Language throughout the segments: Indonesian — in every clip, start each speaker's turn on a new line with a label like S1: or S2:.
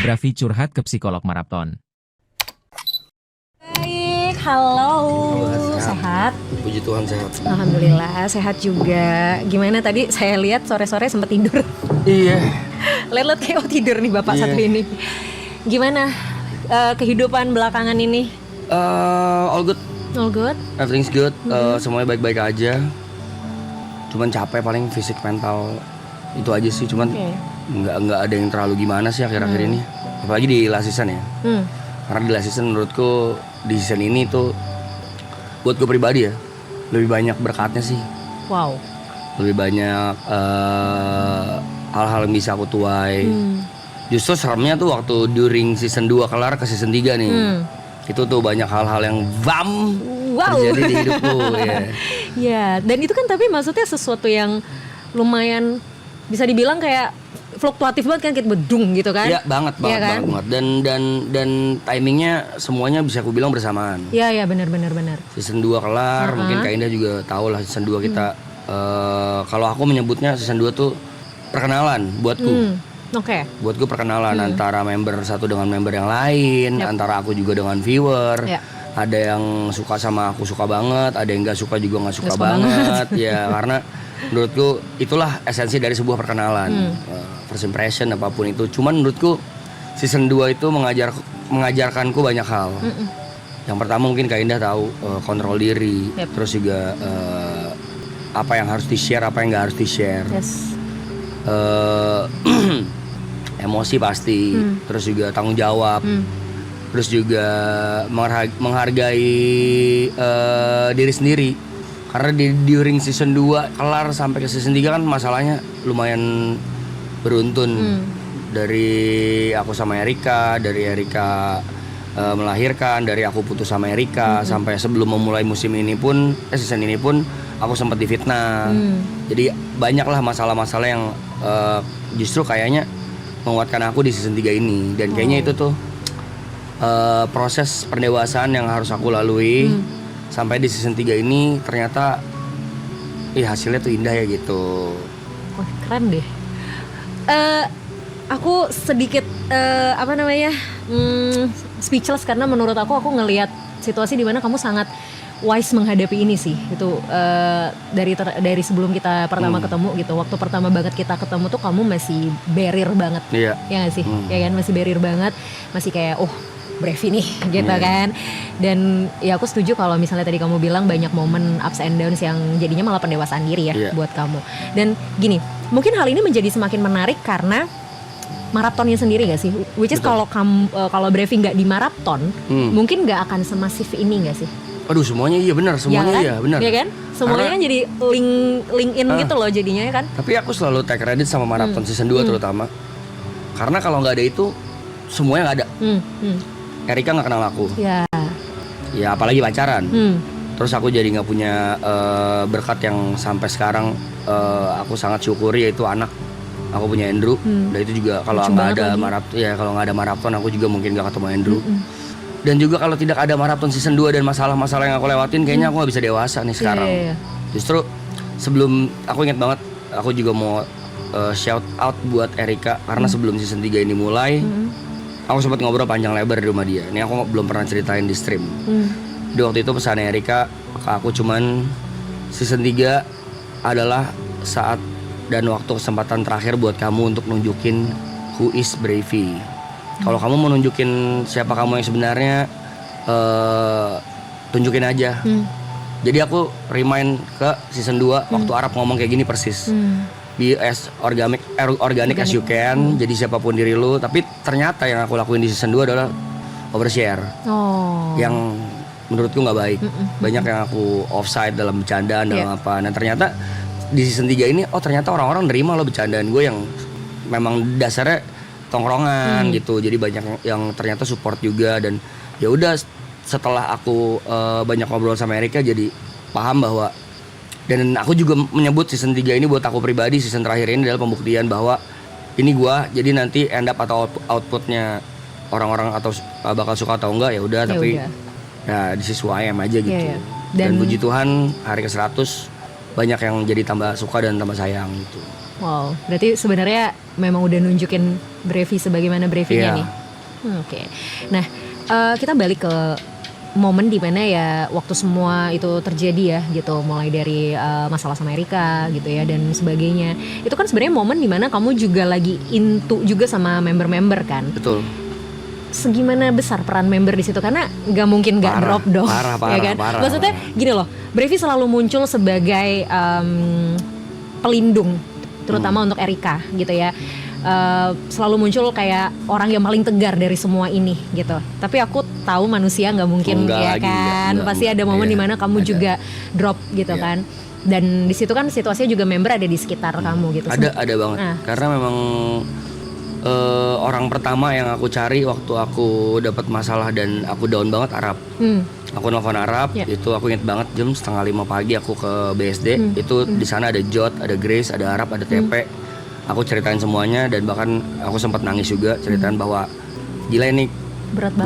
S1: Bravi curhat ke psikolog maraton.
S2: Baik, halo. Sehat?
S3: Puji Tuhan sehat.
S2: Alhamdulillah, sehat juga. Gimana tadi saya lihat sore-sore sempat tidur.
S3: Iya.
S2: Lihat-lihat kayak tidur nih Bapak satu ini. Gimana kehidupan belakangan ini?
S3: All good.
S2: All good?
S3: Everything's good. Semuanya baik-baik aja. Cuman capek paling fisik mental itu aja sih. Cuman nggak ada yang terlalu gimana sih akhir-akhir ini. Apalagi di last season ya. Karena di last season menurutku di season ini tuh buat gue pribadi ya lebih banyak berkatnya sih.
S2: Wow.
S3: Lebih banyak hal-hal yang bisa aku tuai. Justru seremnya tuh waktu during season 2 kelar ke season 3 nih. Itu tuh banyak hal-hal yang terjadi di hidupku ya.
S2: Ya, dan itu kan tapi maksudnya sesuatu yang lumayan bisa dibilang kayak fluktuatif banget kan, kayak bedung gitu kan?
S3: Iya banget
S2: kan?
S3: banget. Dan timingnya semuanya bisa aku bilang bersamaan.
S2: Iya benar.
S3: Season 2 kelar, mungkin Kak Indah juga tahu lah season 2 kita. Kalau aku menyebutnya season 2 tuh perkenalan buatku.
S2: Oke.
S3: Buatku perkenalan antara member satu dengan member yang lain, antara aku juga dengan viewer. Ada yang suka sama aku suka banget, ada yang nggak suka juga nggak suka banget. Ya karena menurutku itulah esensi dari sebuah perkenalan. First impression apapun itu. Cuman menurutku season 2 itu mengajarkanku banyak hal. Yang pertama mungkin Kak Indah tahu kontrol diri, terus juga apa yang harus di-share, apa yang nggak harus di-share. Emosi pasti, terus juga tanggung jawab, terus juga menghargai diri sendiri. Karena during season 2 kelar sampai ke season 3 kan masalahnya lumayan beruntun. Dari aku sama Erika, dari Erika melahirkan, dari aku putus sama Erika, sampai sebelum memulai musim ini pun, season ini pun aku sempat difitnah. Jadi banyaklah masalah-masalah yang justru kayaknya menguatkan aku di season 3 ini. Dan kayaknya itu tuh proses pendewasaan yang harus aku lalui sampai di season 3 ini ternyata hasilnya tuh indah ya gitu.
S2: Wah keren deh. Aku sedikit speechless karena menurut aku ngelihat situasi di mana kamu sangat wise menghadapi ini sih. Itu dari sebelum kita pertama ketemu gitu. Waktu pertama banget kita ketemu tuh kamu masih barrier banget. Iya gak sih? Ya kan masih barrier banget. Masih kayak Bravi nih gitu kan. Dan ya aku setuju kalau misalnya tadi kamu bilang banyak momen ups and downs yang jadinya malah pendewasaan diri ya buat kamu. Dan gini, mungkin hal ini menjadi semakin menarik karena maratonnya sendiri gak sih? Which is kalau Bravi gak di maraton, mungkin gak akan semasif ini gak sih?
S3: Aduh semuanya iya benar, semuanya iya benar.
S2: Iya kan? Semuanya kan jadi link in gitu loh jadinya ya kan?
S3: Tapi aku selalu take credit sama maraton season 2 terutama. Karena kalau nggak ada itu semuanya nggak ada. Erika nggak kenal aku. Ya apalagi pacaran. Terus aku jadi nggak punya berkat yang sampai sekarang aku sangat syukuri, yaitu anak. Aku punya Andrew. Dan itu juga kalau nggak ada maraton aku juga mungkin nggak ketemu Andrew. Dan juga kalau tidak ada maraton season 2 dan masalah-masalah yang aku lewatin, kayaknya aku gak bisa dewasa nih sekarang. Justru sebelum, aku ingat banget, aku juga mau shout out buat Erika. Karena sebelum season 3 ini mulai, aku sempat ngobrol panjang lebar di rumah dia. Ini aku belum pernah ceritain di stream. Di waktu itu pesan Erika ke aku cuman, season 3 adalah saat dan waktu kesempatan terakhir buat kamu untuk nunjukin who is Bravi. Kalau kamu mau nunjukin siapa kamu yang sebenarnya, tunjukin aja. Jadi aku remind ke season 2 waktu Arab ngomong kayak gini persis. Be as organic as you can. Jadi siapapun diri lu. Tapi ternyata yang aku lakuin di season 2 adalah overshare. Yang menurutku gak baik. Banyak yang aku offside dalam bercandaan dalam apa. Nah ternyata di season 3 ini ternyata orang-orang nerima lo bercandaan gue yang memang dasarnya tongkrongan gitu. Jadi banyak yang ternyata support juga. Dan ya udah setelah aku banyak ngobrol sama Erika, jadi paham bahwa, dan aku juga menyebut season 3 ini buat aku pribadi, season terakhir ini adalah pembuktian bahwa ini gua. Jadi nanti end up atau outputnya orang-orang atau bakal suka atau enggak ya udah, tapi ya this is who I am aja gitu. Dan puji Tuhan hari ke 100 banyak yang jadi tambah suka dan tambah sayang gitu.
S2: Wow, berarti sebenarnya memang udah nunjukin Brevi sebagaimana Brevinya
S3: Iya.
S2: nih. Oke. Nah, kita balik ke momen dimana ya waktu semua itu terjadi ya gitu, mulai dari masalah sama Erika gitu ya dan sebagainya. Itu kan sebenarnya momen dimana kamu juga lagi into juga sama member-member kan.
S3: Betul.
S2: Segimana besar peran member di situ, karena nggak mungkin nggak
S3: Parah,
S2: drop dong,
S3: parah,
S2: ya kan?
S3: parah.
S2: Maksudnya gini loh, Brevi selalu muncul sebagai pelindung, terutama untuk Erika gitu ya. Selalu muncul kayak orang yang paling tegar dari semua ini gitu. Tapi aku tahu manusia nggak mungkin
S3: Enggak
S2: ya
S3: lagi,
S2: kan.
S3: enggak.
S2: Pasti ada momen
S3: Iya,
S2: dimana kamu
S3: ada.
S2: juga drop gitu kan. Dan di situ kan situasinya juga member ada di sekitar kamu gitu.
S3: Ada banget.
S2: Nah.
S3: Karena memang orang pertama yang aku cari waktu aku dapat masalah dan aku down banget Arab. Aku nelfon Arab, itu aku inget banget jam 4:30 pagi aku ke BSD. Itu di sana ada Jot, ada Grace, ada Arab, ada TP. Aku ceritain semuanya dan bahkan aku sempat nangis juga ceritain bahwa gila ini berat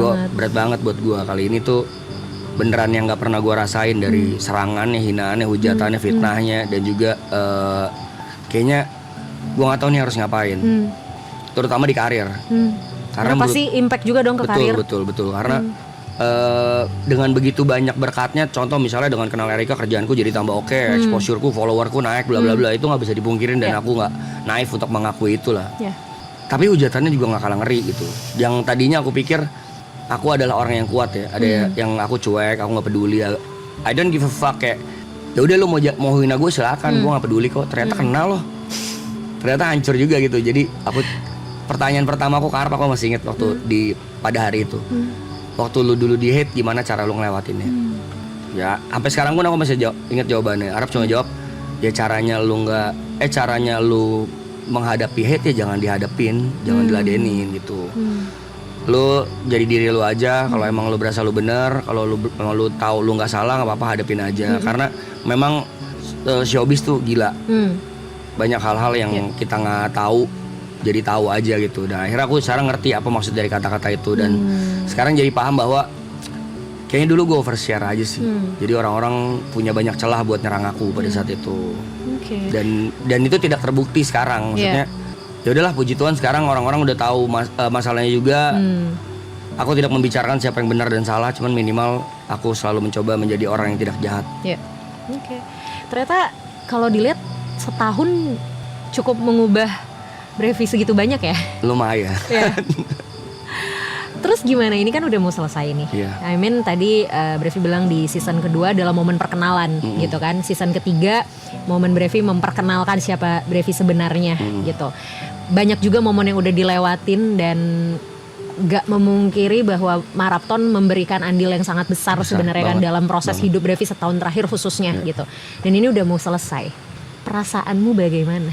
S3: banget buat gua kali ini tuh, beneran yang nggak pernah gua rasain dari serangannya, hinaannya, hujatannya, fitnahnya dan juga kayaknya gua nggak tahu nih harus ngapain, terutama di karir.
S2: Karena pasti impact juga dong ke karir.
S3: Betul karena dengan begitu banyak berkatnya, contoh misalnya dengan kenal Erika kerjaanku jadi tambah oke, exposure-ku, followerku naik, bla bla bla, itu nggak bisa dipungkirin dan aku nggak naif untuk mengakui itulah. Tapi hujatannya juga nggak kalah ngeri gitu. Yang tadinya aku pikir aku adalah orang yang kuat ya, ada yang aku cuek, aku nggak peduli, I don't give a fuck, kayak ya udah lo mau hina gue silakan, gue nggak peduli kok. Ternyata kenal loh, ternyata hancur juga gitu. Jadi aku pertanyaan pertama aku ke Arab, aku masih inget waktu pada hari itu. Waktu lu dulu di hate, gimana cara lu ngelewatinnya? Ya, sampai sekarang pun aku masih inget jawabannya. Arab cuma jawab, ya caranya lu menghadapi hate ya jangan dihadapin, jangan diladenin gitu. Lu jadi diri lu aja. Kalau emang lu berasa lu bener, kalau lu tahu lu nggak salah, nggak apa-apa, hadapin aja. Karena memang showbiz tuh gila. Banyak hal-hal yang kita nggak tahu, jadi tahu aja gitu. Dan akhirnya aku sekarang ngerti apa maksud dari kata-kata itu. Dan sekarang jadi paham bahwa kayaknya dulu gue overshare aja sih. Jadi orang-orang punya banyak celah buat nyerang aku pada saat itu. Dan itu tidak terbukti sekarang. Maksudnya ya udahlah, puji Tuhan sekarang orang-orang udah tahu masalahnya juga. Aku tidak membicarakan siapa yang benar dan salah, cuman minimal aku selalu mencoba menjadi orang yang tidak jahat.
S2: Ternyata kalau dilihat setahun cukup mengubah Brevi segitu banyak ya?
S3: Lumayan.
S2: Terus gimana, ini kan udah mau selesai nih. I mean tadi Brevi bilang di season kedua adalah momen perkenalan gitu kan. Season ketiga momen Brevi memperkenalkan siapa Brevi sebenarnya gitu. Banyak juga momen yang udah dilewatin dan gak memungkiri bahwa Marathon memberikan andil yang sangat besar sebenarnya kan dalam proses hidup Brevi setahun terakhir khususnya gitu. Dan ini udah mau selesai. Perasaanmu bagaimana?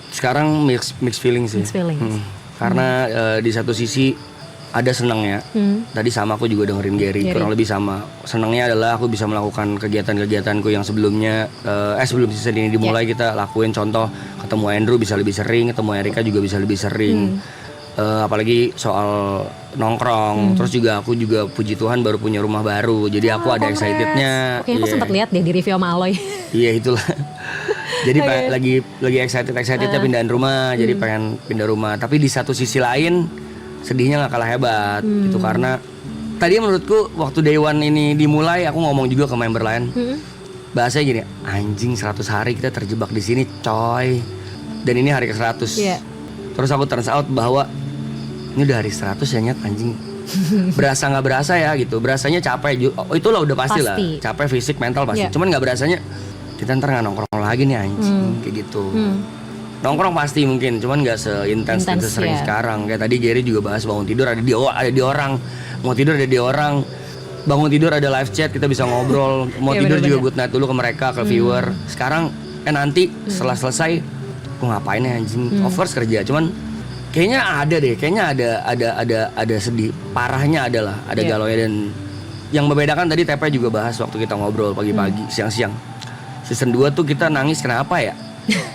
S3: Sekarang mixed feelings sih. Karena di satu sisi ada senangnya. Tadi sama aku juga dengerin Gary, kurang lebih sama. Senangnya adalah aku bisa melakukan kegiatan-kegiatanku yang sebelumnya sebelum season ini dimulai kita lakuin. Contoh ketemu Andrew bisa lebih sering, ketemu Erika juga bisa lebih sering. Apalagi soal nongkrong. Terus juga aku juga puji Tuhan baru punya rumah baru. Jadi aku ada excitednya.
S2: Oke, aku sempat lihat deh di review sama Aloy.
S3: Iya itulah. Jadi lagi excitednya pindahan rumah. Jadi pengen pindah rumah. Tapi di satu sisi lain sedihnya nggak kalah hebat. Itu karena tadi menurutku waktu Day One ini dimulai, aku ngomong juga ke member lain. Bahasanya gini, anjing 100 hari kita terjebak di sini coy. Dan ini hari ke-100. Terus aku turns out bahwa ini udah hari 100 ya nyet, anjing. Berasa nggak berasa ya gitu. Berasanya capek. Itulah udah pasti lah. Capek fisik, mental pasti. Cuman nggak berasanya kita ntar nggak nongkrong lagi nih anjing, kayak gitu. Nongkrong pasti mungkin, cuman nggak seintens dan sesering sekarang. Kayak tadi Gary juga bahas bangun tidur ada di orang, mau tidur ada di orang, bangun tidur ada live chat, kita bisa ngobrol, mau tidur juga good night dulu ke mereka, ke viewer. Sekarang nanti setelah selesai, gue ngapain ya anjing? Of course kerja, cuman kayaknya ada sedih. Parahnya adalah ada galaunya. Dan yang membedakan tadi TP juga bahas waktu kita ngobrol pagi-pagi, siang-siang. Season 2 tuh kita nangis kenapa ya?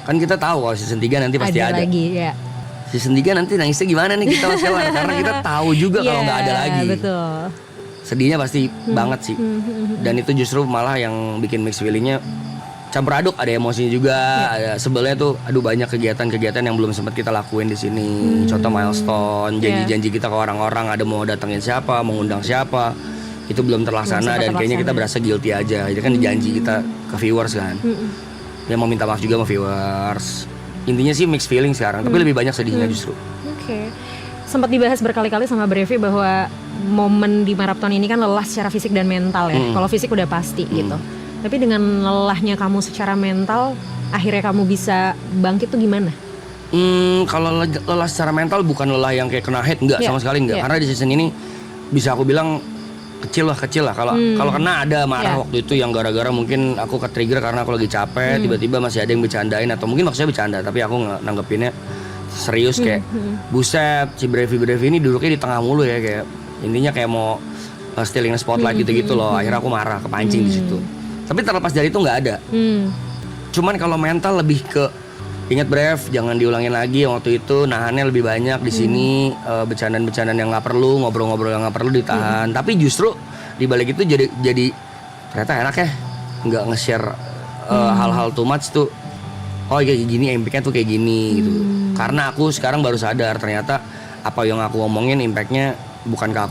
S3: Kan kita tahu kalau season 3 nanti pasti ada.
S2: Lagi,
S3: Season 3 nanti nangisnya gimana nih kita Mas Hewan? Karena kita tahu juga kalau nggak ada lagi.
S2: Betul.
S3: Sedihnya pasti banget sih. Dan itu justru malah yang bikin mixed feelingnya campur aduk, ada emosinya juga, ada sebelnya tuh, aduh banyak kegiatan-kegiatan yang belum sempat kita lakuin di sini. Contoh milestone, janji-janji kita ke orang-orang, ada mau datengin siapa, mengundang siapa, itu belum terlaksana dan kayaknya kita berasa guilty aja. Itu kan janji kita ke viewers kan. Ya mau minta maaf juga sama viewers. Intinya sih mixed feeling sekarang, tapi lebih banyak sedihnya justru.
S2: Oke. Sempat dibahas berkali-kali sama Brevi bahwa momen di maraton ini kan lelah secara fisik dan mental ya. Kalau fisik udah pasti gitu. Tapi dengan lelahnya kamu secara mental, akhirnya kamu bisa bangkit tuh gimana?
S3: Kalau lelah secara mental bukan lelah yang kayak kena hate, enggak sama sekali enggak. Karena di season ini bisa aku bilang kecil lah. Kalau kena ada marah waktu itu yang gara-gara mungkin aku ke-trigger karena aku lagi capek, tiba-tiba masih ada yang bercandain atau mungkin maksudnya bercanda, tapi aku nanggepinnya serius kayak buset, si Brevi ini duduknya di tengah mulu ya, kayak intinya kayak mau stealing spotlight gitu-gitu loh. Akhirnya aku marah, kepancing di situ. Tapi terlepas dari itu nggak ada. Cuman kalau mental lebih ke ingat Brev, jangan diulangin lagi yang waktu itu, nahannya lebih banyak di sini, bercandaan-bercandaan yang nggak perlu, ngobrol-ngobrol yang nggak perlu ditahan. Tapi justru di balik itu jadi ternyata enak ya, nggak nge-share hal-hal too much tuh. Oh kayak gini, impactnya tuh kayak gini gitu. Karena aku sekarang baru sadar ternyata apa yang aku omongin impactnya bukan ke